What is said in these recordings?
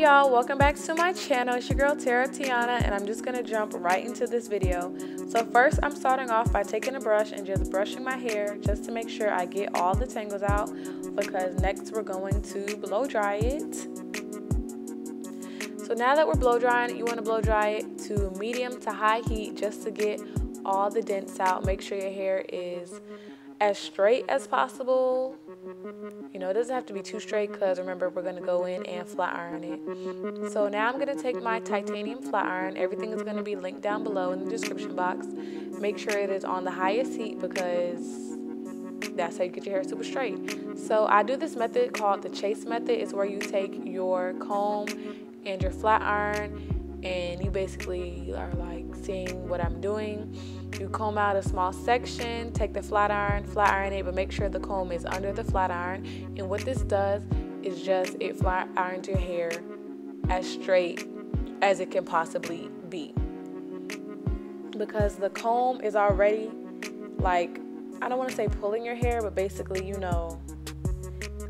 y'all, welcome back to my channel. It's your girl Terah, Tiana, and I'm just gonna jump right into this video. So first I'm starting off by taking a brush and just brushing my hair just to make sure I get all the tangles out, because next we're going to blow dry it. So now that we're blow drying, you want to blow dry it to medium to high heat just to get all the dents out. Make sure your hair is as straight as possible. You know, it doesn't have to be too straight because remember, we're going to go in and flat iron it. So now I'm going to take my titanium flat iron. Everything is going to be linked down below in the description box. Make sure it is on the highest heat because that's how you get your hair super straight. So I do this method called the chase method. It's where you take your comb and your flat iron and you basically are like seeing what I'm doing. You comb out a small section, take the flat iron it, but make sure the comb is under the flat iron. And what this does is just it flat irons your hair as straight as it can possibly be. Because the comb is already like, I don't want to say pulling your hair, but basically, you know,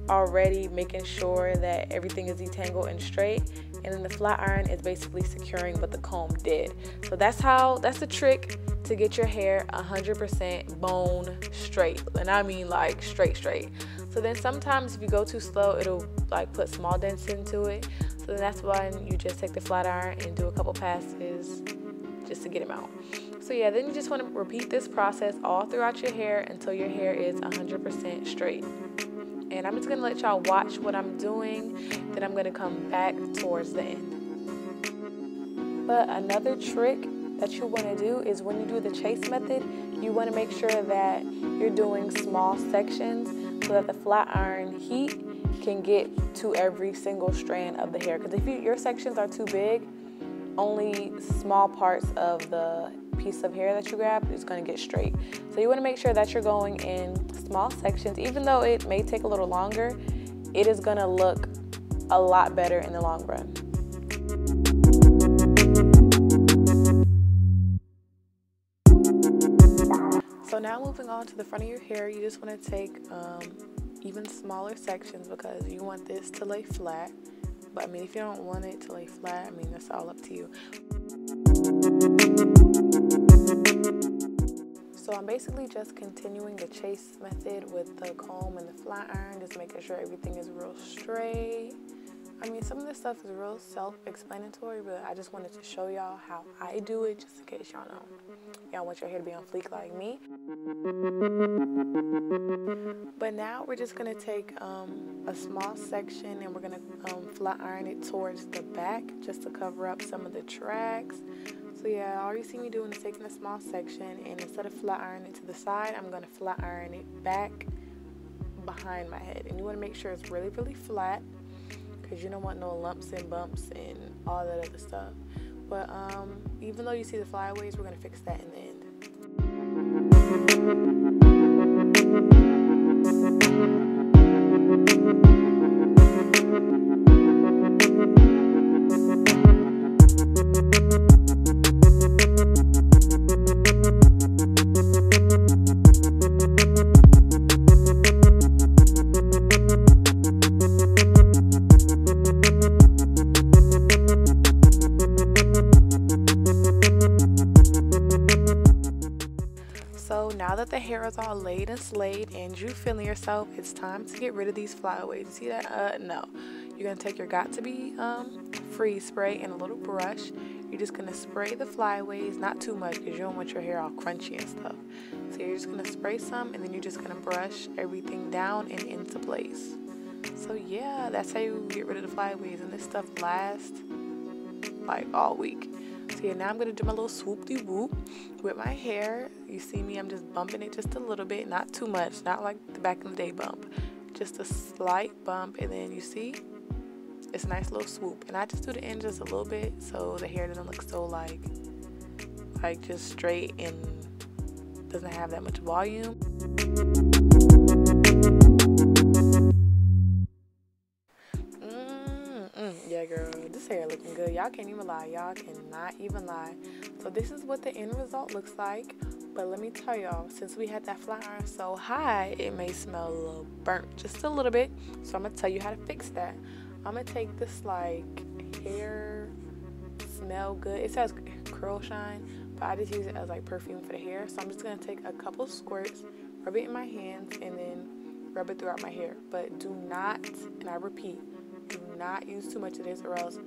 already making sure that everything is detangled and straight. And then the flat iron is basically securing what the comb did. So that's the trick to get your hair 100% bone straight. And I mean like straight. So then sometimes if you go too slow, it'll like put small dents into it. So then that's why you just take the flat iron and do a couple passes just to get them out. So yeah, then you just want to repeat this process all throughout your hair until your hair is 100% straight. And I'm just going to let y'all watch what I'm doing, then I'm going to come back towards the end. But another trick that you want to do is when you do the chase method, you want to make sure that you're doing small sections so that the flat iron heat can get to every single strand of the hair. Because if your sections are too big, only small parts of the piece of hair that you grab is going to get straight. So you want to make sure that you're going in small sections. Even though it may take a little longer, it is going to look a lot better in the long run. So now moving on to the front of your hair, you just want to take even smaller sections because you want this to lay flat. But I mean, if you don't want it to lay flat, I mean, that's all up to you. So I'm basically just continuing the chase method with the comb and the flat iron, just making sure everything is real straight. I mean, some of this stuff is real self-explanatory, but I just wanted to show y'all how I do it, just in case y'all know. Y'all want your hair to be on fleek like me. But now we're just gonna take a small section and we're gonna flat iron it towards the back just to cover up some of the tracks. So yeah, all you see me doing is taking a small section, and instead of flat ironing it to the side, I'm gonna flat iron it back behind my head. And you wanna make sure it's really, really flat, because you don't want no lumps and bumps and all that other stuff. But even though you see the flyaways, we're gonna fix that in the end. So now that the hair is all laid and slayed and you feeling yourself, it's time to get rid of these flyaways. You see that? No. You're going to take your Got To Be freeze spray and a little brush. You're just going to spray the flyaways, not too much because you don't want your hair all crunchy and stuff. So you're just going to spray some and then you're just going to brush everything down and into place. So yeah, that's how you get rid of the flyaways, and this stuff lasts like all week. So yeah, now I'm going to do my little swoop-de-whoop with my hair. You see me, I'm just bumping it just a little bit, not too much, not like the back in the day bump. Just a slight bump, and then you see, it's a nice little swoop. And I just do the end just a little bit so the hair doesn't look so like just straight and doesn't have that much volume. Yeah, girl, this hair looking good. Y'all can't even lie. Y'all cannot even lie. So this is what the end result looks like. But let me tell y'all, since we had that flat iron so high, it may smell a little burnt, just a little bit. So I'm going to tell you how to fix that. I'm gonna take this like hair smell good. It says curl shine, but I just use it as like perfume for the hair. So I'm just gonna take a couple squirts, rub it in my hands, and then rub it throughout my hair. But do not, and I repeat, do not use too much of this, or else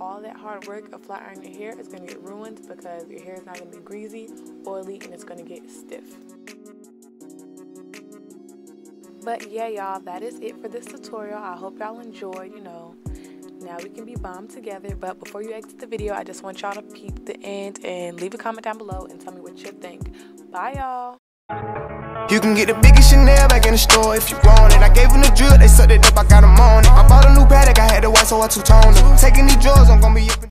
all that hard work of flat ironing your hair is gonna get ruined, because your hair is not gonna be greasy, oily, and it's gonna get stiff. But yeah, y'all, that is it for this tutorial. I hope y'all enjoyed. You know, now we can be bomb together. But before you exit the video, I just want y'all to peep the end and leave a comment down below and tell me what you think. Bye, y'all. You can get the biggest Chanel back in the store if you want it. I gave them the drill, they sucked it up, I got them on it. I bought a new Patek, I had the white, so I two-toned it. Taking these drugs, I'm gonna be